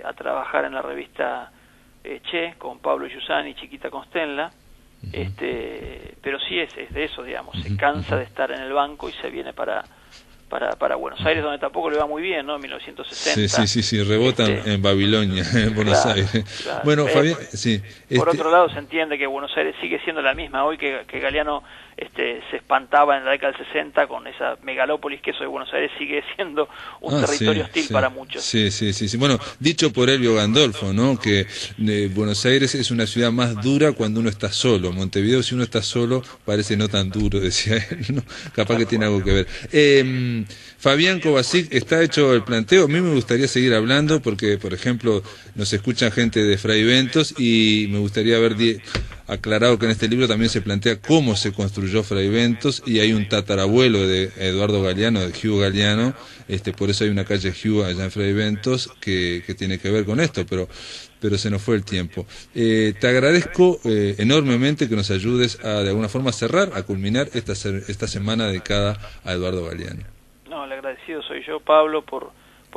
a trabajar en la revista Che, con Pablo Giussani y Chiquita Constenla, pero sí es de eso, digamos, se cansa de estar en el banco y se viene para Buenos Aires, donde tampoco le va muy bien, ¿no? En 1960. Sí, rebotan en Babilonia, en Buenos Aires. Claro. Bueno, Fabián, Por otro lado, se entiende que Buenos Aires sigue siendo la misma hoy que Galeano se espantaba en la década del 60 con esa megalópolis, que eso de Buenos Aires sigue siendo un territorio hostil para muchos. Sí. Bueno, dicho por Elvio Gandolfo, ¿no? Que Buenos Aires es una ciudad más dura cuando uno está solo. Montevideo, si uno está solo, parece no tan duro, decía él, ¿no? Capaz que tiene algo que ver. Fabián Kovacic, está hecho el planteo. A mí me gustaría seguir hablando porque, por ejemplo, nos escuchan gente de Fraiventos y me gustaría haber aclarado que en este libro también se plantea cómo se construyó Fraiventos y hay un tatarabuelo de Eduardo Galeano, de Hugh Galeano, por eso hay una calle Hugh allá en Fraiventos que tiene que ver con esto, pero se nos fue el tiempo. Te agradezco enormemente que nos ayudes a de alguna forma cerrar, a culminar esta semana dedicada a Eduardo Galeano. No, el agradecido soy yo, Pablo, por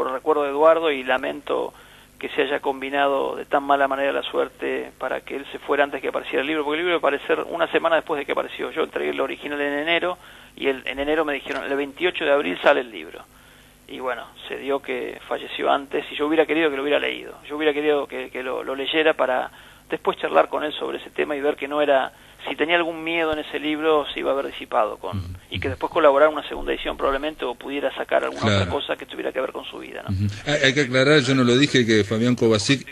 el recuerdo de Eduardo, y lamento que se haya combinado de tan mala manera la suerte para que él se fuera antes que apareciera el libro, porque el libro iba a aparecer una semana después de que apareció. Yo entregué el original en enero, y en enero me dijeron, el 28 de abril sale el libro. Y bueno, se dio que falleció antes, y yo hubiera querido que lo hubiera leído. Yo hubiera querido que lo leyera para después charlar con él sobre ese tema y ver que no era... Si tenía algún miedo en ese libro, se iba a haber disipado y que después colaborara en una segunda edición probablemente, o pudiera sacar alguna otra cosa que tuviera que ver con su vida, ¿no? Hay que aclarar, yo no lo dije, que Fabián Kovacic,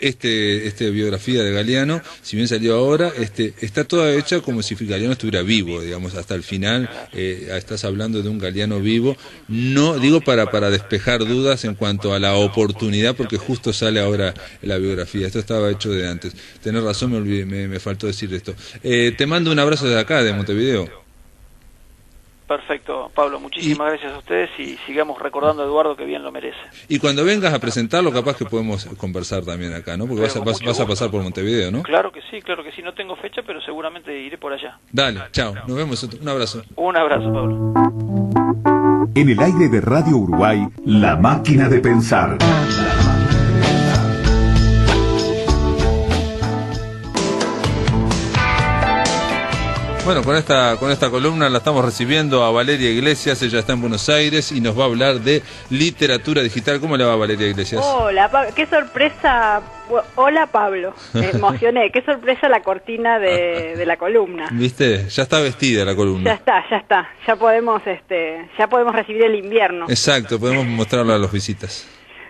biografía de Galeano, si bien salió ahora, está toda hecha como si Galeano estuviera vivo, digamos, hasta el final. Estás hablando de un Galeano vivo, no digo para despejar dudas en cuanto a la oportunidad, porque justo sale ahora la biografía. Esto estaba hecho de antes. Tenés razón, me faltó decir esto. Te mando un abrazo desde acá, de Montevideo. Perfecto, Pablo, muchísimas gracias a ustedes y sigamos recordando a Eduardo, que bien lo merece. Y cuando vengas a presentarlo, capaz que podemos conversar también acá, ¿no? Porque vas a pasar por Montevideo, ¿no? Claro que sí, no tengo fecha, pero seguramente iré por allá. Dale, chao, nos vemos, un abrazo. Un abrazo, Pablo. En el aire de Radio Uruguay, La Máquina de Pensar. Bueno, con esta columna la estamos recibiendo a Valeria Iglesias, ella está en Buenos Aires y nos va a hablar de literatura digital. ¿Cómo le va, Valeria Iglesias? Hola, qué sorpresa. Hola, Pablo. Me emocioné. Qué sorpresa la cortina de la columna. ¿Viste? Ya está vestida la columna. Ya está. Ya podemos recibir el invierno. Exacto, podemos mostrarlo a los visitas.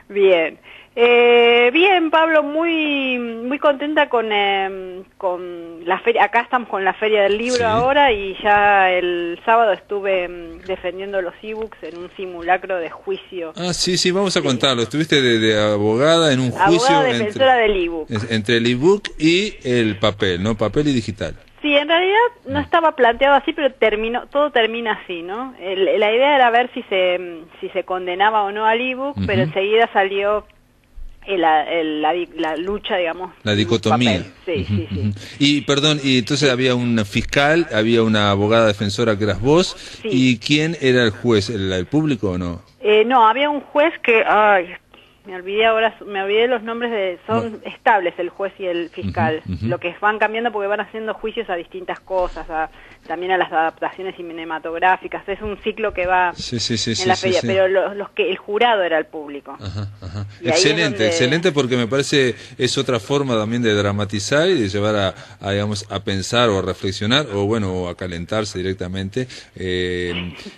Bien. Bien, Pablo, muy contenta con la feria. Acá estamos con la Feria del Libro ahora, y ya el sábado estuve defendiendo los ebooks en un simulacro de juicio. Ah, sí, vamos a contarlo. Estuviste de abogada en un juicio defensora del ebook. Entre el ebook y el papel, ¿no? Papel y digital. Sí, en realidad no estaba planteado así, pero todo termina así, ¿no? La idea era ver si se condenaba o no al ebook, pero enseguida salió la lucha, digamos, la dicotomía. Sí. Y perdón, y entonces había un fiscal, había una abogada defensora que eras vos, sí. ¿Y quién era el juez? ¿El público o no? No, había un juez que me olvidé los nombres son estables el juez y el fiscal, lo que van cambiando porque van haciendo juicios a distintas cosas, también a las adaptaciones cinematográficas, es un ciclo que va en la feria, pero el jurado era el público. Excelente porque me parece es otra forma también de dramatizar y de llevar a pensar o a reflexionar o a calentarse directamente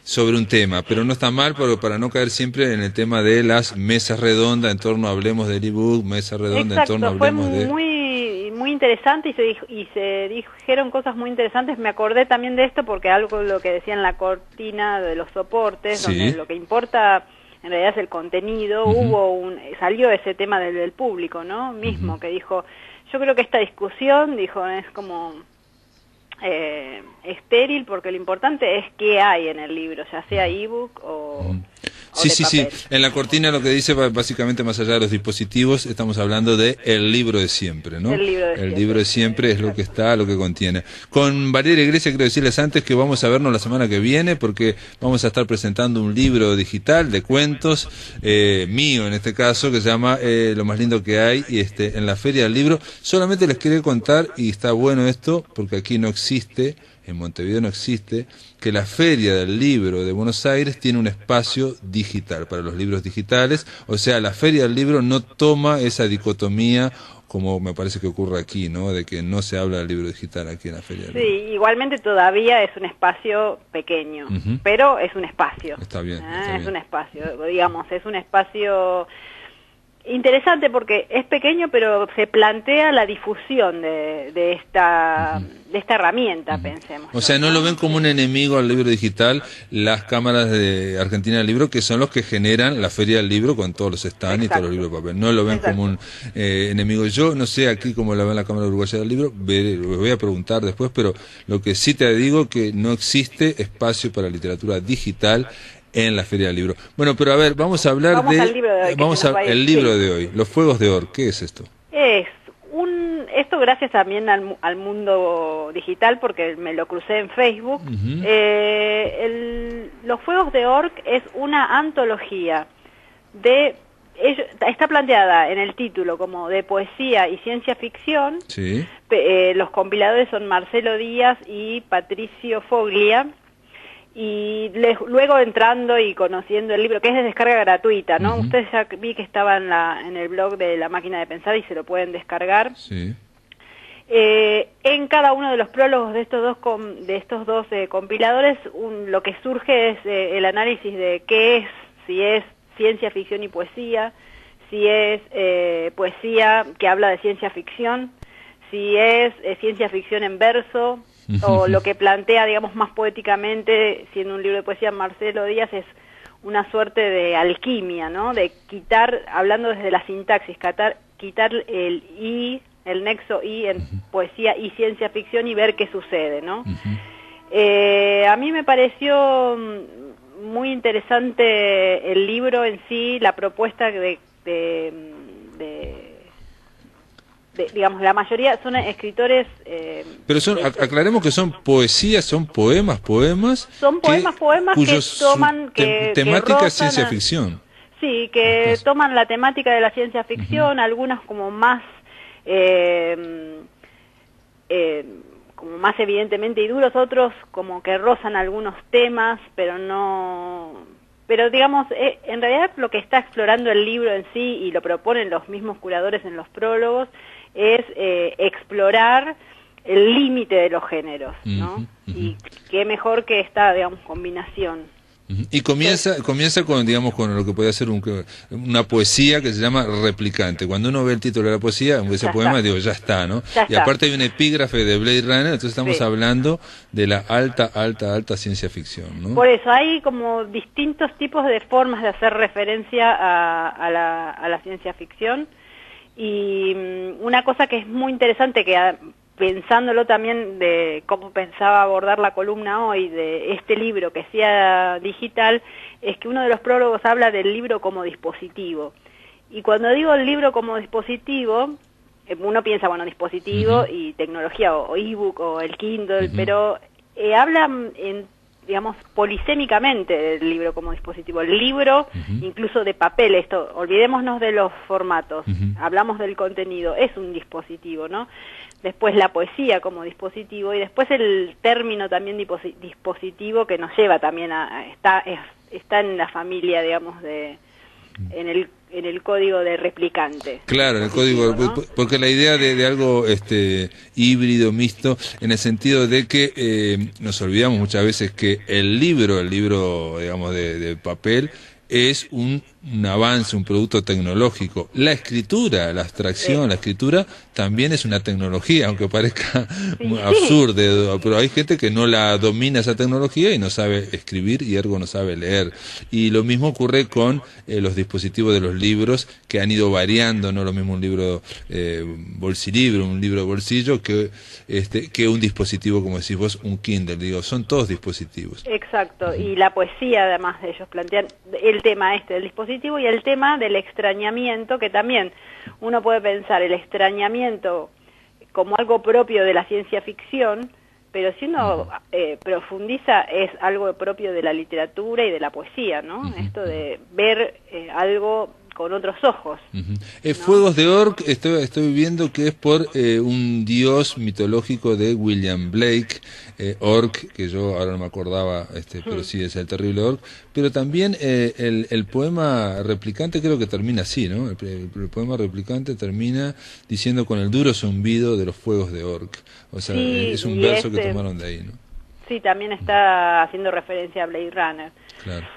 sobre un tema, pero no está mal para no caer siempre en el tema de las mesas redondas en torno a hablemos del ebook, mesa redonda. Exacto, en torno a hablemos fue muy interesante y se dijeron cosas muy interesantes. Me acordé también de esto porque algo lo que decía en la cortina de los soportes, donde lo que importa en realidad es el contenido. Salió ese tema del público, ¿no? Mismo que dijo, yo creo que esta discusión, dijo, es como estéril porque lo importante es qué hay en el libro, ya sea ebook o Sí. En la cortina lo que dice básicamente, más allá de los dispositivos, estamos hablando de el libro de siempre, ¿no? El libro de siempre es lo que está, lo que contiene. Con Valeria Iglesias quiero decirles antes que vamos a vernos la semana que viene porque vamos a estar presentando un libro digital de cuentos, mío en este caso, que se llama Lo más lindo que hay, y en la Feria del Libro. Solamente les quería contar, y está bueno esto, porque aquí no existe, en Montevideo no existe, que la Feria del Libro de Buenos Aires tiene un espacio digital para los libros digitales, o sea, la Feria del Libro no toma esa dicotomía como me parece que ocurre aquí, ¿no? De que no se habla del libro digital aquí en la Feria del Libro. Sí, igualmente todavía es un espacio pequeño, pero es un espacio. Está bien. Es un espacio, digamos, es un espacio interesante porque es pequeño, pero se plantea la difusión de esta herramienta, pensemos. O sea, no lo ven como un enemigo al libro digital las cámaras de Argentina del Libro, que son los que generan la Feria del Libro con todos los stands y todos los libros de papel. No lo ven como un enemigo. Yo no sé aquí cómo lo ven la Cámara Uruguaya del Libro, lo voy a preguntar después, pero lo que sí te digo que no existe espacio para literatura digital en la Feria del Libro. Bueno, pero a ver, vamos a hablar al libro de hoy. Vamos al libro de hoy, Los Fuegos de Orc. ¿Qué es esto? Esto gracias también al mundo digital, porque me lo crucé en Facebook. Los Fuegos de Orc es una antología está planteada en el título como de poesía y ciencia ficción. Sí. Los compiladores son Marcelo Díaz y Patricio Foglia. Y luego entrando y conociendo el libro, que es de descarga gratuita, ¿no? Ustedes ya vi que estaba en el blog de La Máquina de Pensar y se lo pueden descargar. Sí. En cada uno de los prólogos de estos dos compiladores, lo que surge es el análisis de qué es, si es ciencia ficción y poesía, si es poesía que habla de ciencia ficción, si es ciencia ficción en verso, o lo que plantea, digamos, más poéticamente, siendo un libro de poesía, Marcelo Díaz, es una suerte de alquimia, ¿no? De quitar, hablando desde la sintaxis, quitar el nexo I en poesía y ciencia ficción y ver qué sucede, ¿no? A mí me pareció muy interesante el libro en sí, la propuesta de digamos, la mayoría son escritores... Pero aclaremos que son poesías, son poemas son poemas que toman... temática es ciencia ficción. Sí, que toman la temática de la ciencia ficción, algunas como más evidentemente y duros, otros como que rozan algunos temas, pero digamos, en realidad lo que está explorando el libro en sí, y lo proponen los mismos curadores en los prólogos, es explorar el límite de los géneros, ¿no? Y qué mejor que esta, digamos, combinación. Y comienza con, digamos, con lo que puede ser una poesía que se llama Replicante. Cuando uno ve el título de la poesía, ese poema, digo, ya está, ¿no? Y aparte hay un epígrafe de Blade Runner, entonces estamos hablando de la alta ciencia ficción, ¿no? Por eso hay como distintos tipos de formas de hacer referencia a la ciencia ficción, y una cosa que es muy interesante, que pensándolo también de cómo pensaba abordar la columna hoy de este libro que sea digital, es que uno de los prólogos habla del libro como dispositivo. Y cuando digo el libro como dispositivo, uno piensa, bueno, dispositivo y tecnología, o ebook, o el Kindle, pero habla, digamos, polisémicamente del libro como dispositivo. El libro, incluso de papel, olvidémonos de los formatos, hablamos del contenido, es un dispositivo, ¿no? Después la poesía como dispositivo, y después el término también dispositivo, que nos lleva también está en la familia, digamos, en el código de Replicante. Claro, el código, ¿no? Porque la idea de algo híbrido, mixto, en el sentido de que nos olvidamos muchas veces que el libro, digamos, de papel, es un avance, un producto tecnológico. La escritura, la abstracción, la escritura también es una tecnología, aunque parezca absurdo, pero hay gente que no la domina esa tecnología y no sabe escribir y ergo no sabe leer. Y lo mismo ocurre con los dispositivos de los libros, que han ido variando, no lo mismo un libro bolsilibro, un libro de bolsillo, que un dispositivo, como decís vos, un Kindle. Digo, son todos dispositivos. Exacto, y la poesía, además, de ellos plantean el tema del dispositivo, y el tema del extrañamiento, que también uno puede pensar el extrañamiento como algo propio de la ciencia ficción, pero si uno profundiza, es algo propio de la literatura y de la poesía, ¿no? Esto de ver algo con otros ojos. ¿no? Fuegos de Orc, estoy viendo que es por un dios mitológico de William Blake, Orc, que yo ahora no me acordaba, pero sí es el terrible Orc, pero también el poema Replicante creo que termina así, ¿no? El poema Replicante termina diciendo con el duro zumbido de los fuegos de Orc. O sea, es un verso que tomaron de ahí, ¿no? Sí, también está haciendo referencia a Blade Runner. Claro.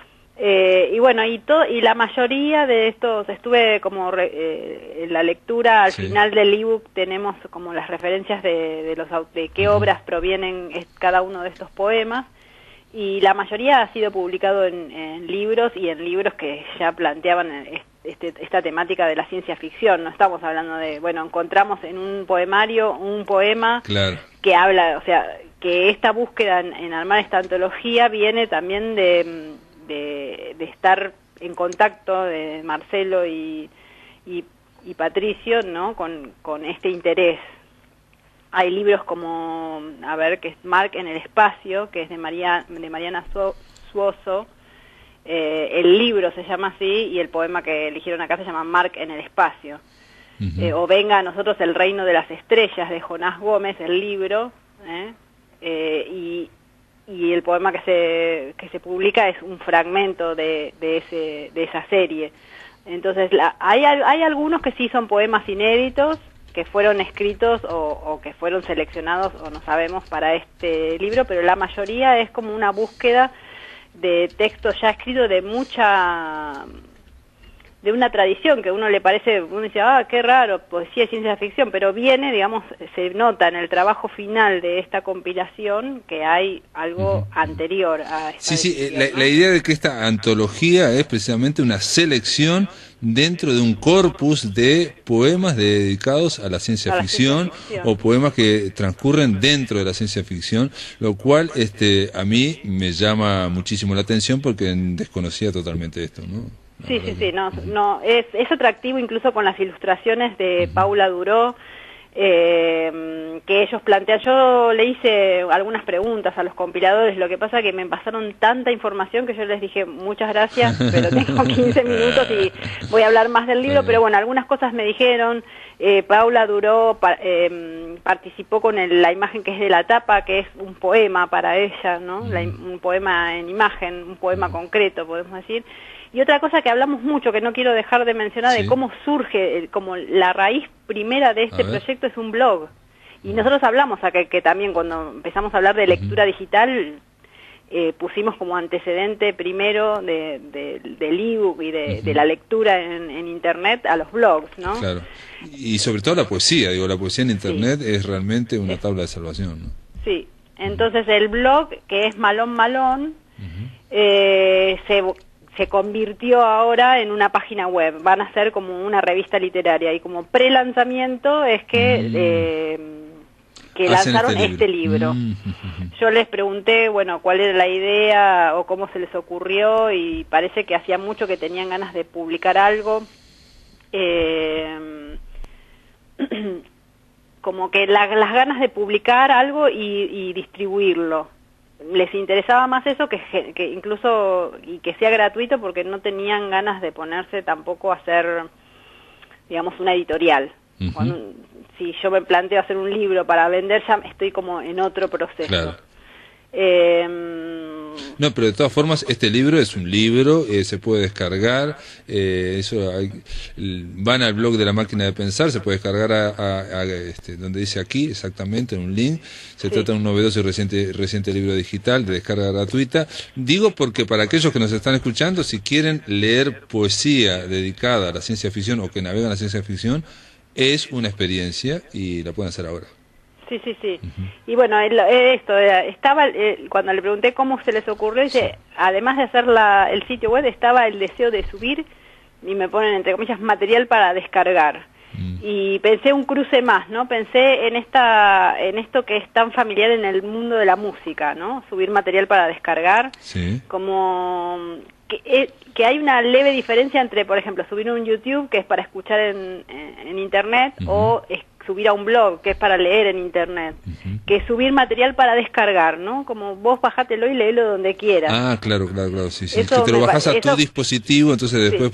Y bueno, y la mayoría de estos, estuve como en la lectura, al final del ebook tenemos como las referencias de qué obras provienen cada uno de estos poemas, y la mayoría ha sido publicado en libros, y en libros que ya planteaban esta temática de la ciencia ficción. No estamos hablando de, bueno, encontramos en un poemario un poema que habla, o sea, que esta búsqueda en armar esta antología viene también de estar en contacto de Marcelo y Patricio, ¿no? con este interés. Hay libros como, que es Mark en el espacio, que es de Mariana Suoso. El libro se llama así, y el poema que eligieron acá se llama Mark en el espacio. O Venga a nosotros el reino de las estrellas, de Jonás Gómez, el libro, y el poema que se publica es un fragmento de esa serie. Entonces hay algunos que sí son poemas inéditos, que fueron escritos o que fueron seleccionados, o no sabemos, para este libro, pero la mayoría es como una búsqueda de textos ya escritos de mucha de una tradición que a uno le parece, uno dice, qué raro, poesía y ciencia ficción, pero viene, digamos, se nota en el trabajo final de esta compilación que hay algo anterior a esta decisión, ¿no? La idea de que esta antología es precisamente una selección dentro de un corpus de poemas dedicados a la ciencia ficción o poemas que transcurren dentro de la ciencia ficción, lo cual a mí me llama muchísimo la atención porque desconocía totalmente esto, ¿no? Sí, es atractivo incluso con las ilustraciones de Paula Duró, que ellos plantean. Yo le hice algunas preguntas a los compiladores, lo que pasa que me pasaron tanta información que yo les dije muchas gracias, pero tengo 15 minutos y voy a hablar más del libro, pero bueno, algunas cosas me dijeron. Paula Duró participó con la imagen que es de la tapa, que es un poema para ella, ¿no? Un poema en imagen, un poema concreto, podemos decir. Y otra cosa que hablamos mucho, que no quiero dejar de mencionar, de cómo surge, como la raíz primera de este proyecto es un blog. Y nosotros hablamos acá que también cuando empezamos a hablar de lectura digital, pusimos como antecedente primero del ebook y de la lectura en Internet a los blogs, ¿no? Claro. Y sobre todo la poesía, la poesía en Internet es realmente una tabla de salvación, ¿no? Sí, entonces el blog, que es Malón Malón, se convirtió ahora en una página web, van a ser como una revista literaria, y como pre-lanzamiento es que lanzaron este libro. Yo les pregunté, bueno, cuál era la idea o cómo se les ocurrió, y parece que hacía mucho que tenían ganas de publicar algo, como que las ganas de publicar algo y distribuirlo. Les interesaba más eso que incluso y que sea gratuito, porque no tenían ganas de ponerse tampoco a hacer, digamos, una editorial. Si yo me planteo hacer un libro para vender, ya estoy como en otro proceso. Claro. No, pero de todas formas este libro es un libro, se puede descargar, van al blog de La Máquina de Pensar, se puede descargar donde dice aquí exactamente, en un link. Se trata de un novedoso y reciente libro digital de descarga gratuita. Digo porque para aquellos que nos están escuchando, si quieren leer poesía dedicada a la ciencia ficción o que navegan a la ciencia ficción, es una experiencia y la pueden hacer ahora. Sí. Y bueno, cuando le pregunté cómo se les ocurrió, dice, además de hacer el sitio web, estaba el deseo de subir, y me ponen entre comillas, material para descargar. Y pensé un cruce más, ¿no? Pensé en esto que es tan familiar en el mundo de la música, ¿no? Subir material para descargar, como que hay una leve diferencia entre, por ejemplo, subir un YouTube, que es para escuchar en Internet, o subir a un blog, que es para leer en Internet, que subir material para descargar, ¿no? Como vos bajátelo y léelo donde quieras. Ah, claro, sí. Que te lo bajás a tu dispositivo, entonces después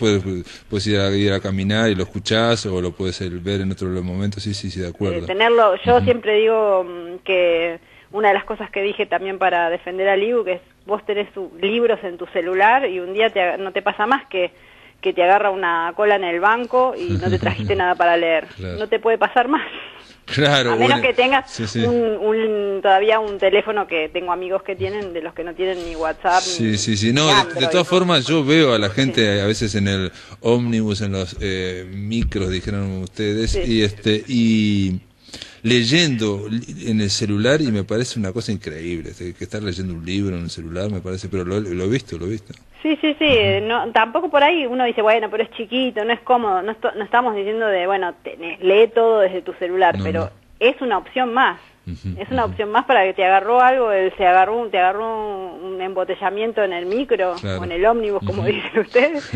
puedes ir a caminar y lo escuchás, o lo puedes ver en otro momento, sí, de acuerdo. Tenerlo, yo siempre digo que una de las cosas que dije también para defender al ebook es, vos tenés libros en tu celular y un día no te pasa más que te agarra una cola en el banco y no te trajiste nada para leer. Claro. No te puede pasar más. Claro, a menos que tengas todavía un teléfono, que tengo amigos que tienen, de los que no tienen ni WhatsApp. Sí. No, de todas formas, yo veo a la gente a veces en el ómnibus, en los micros, dijeron ustedes, y leyendo en el celular, y me parece una cosa increíble, que estar leyendo un libro en el celular, me parece, pero lo he visto. Sí, no, tampoco por ahí uno dice, bueno, pero es chiquito, no es cómodo, no estamos diciendo de, bueno, lee todo desde tu celular, pero es una opción más. Es una opción más para que te agarró algo, te agarró un embotellamiento en el micro, o en el ómnibus, como dicen ustedes.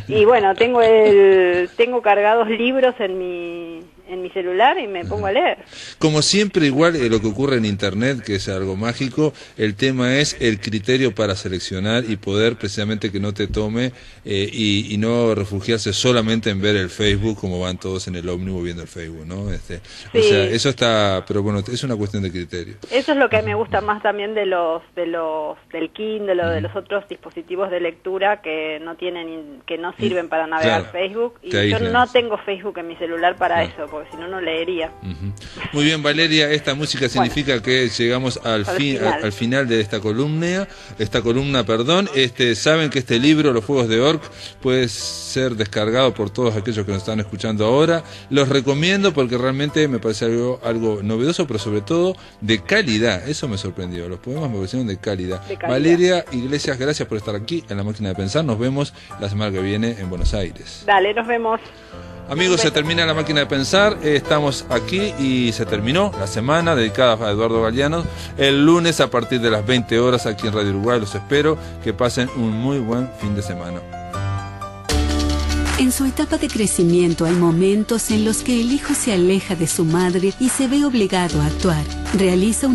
Y bueno, tengo cargados libros en mi celular y me pongo a leer. Como siempre, igual lo que ocurre en Internet, que es algo mágico, el tema es el criterio para seleccionar y poder precisamente que no te tome y no refugiarse solamente en ver el Facebook, como van todos en el ómnibus viendo el Facebook, ¿no? O sea, eso está, pero bueno, es una cuestión de criterio. Eso es lo que me gusta más también del Kindle o de los otros dispositivos de lectura que no sirven para navegar Facebook, y yo no tengo Facebook en mi celular para eso, porque si no, no leería. Muy bien, Valeria, esta música significa que llegamos al final de esta columna. Saben que este libro, Los Fuegos de Orc, puede ser descargado por todos aquellos que nos están escuchando ahora. Los recomiendo porque realmente me parece algo novedoso, pero sobre todo de calidad. Eso me sorprendió. Los poemas me parecieron de calidad. Valeria Iglesias, gracias por estar aquí en La Máquina de Pensar. Nos vemos la semana que viene en Buenos Aires. Dale, nos vemos. Amigos, se termina La Máquina de Pensar. Estamos aquí y se terminó la semana dedicada a Eduardo Galeano. El lunes a partir de las 20 horas aquí en Radio Uruguay. Los espero. Que pasen un muy buen fin de semana. En su etapa de crecimiento hay momentos en los que el hijo se aleja de su madre y se ve obligado a actuar. Realiza una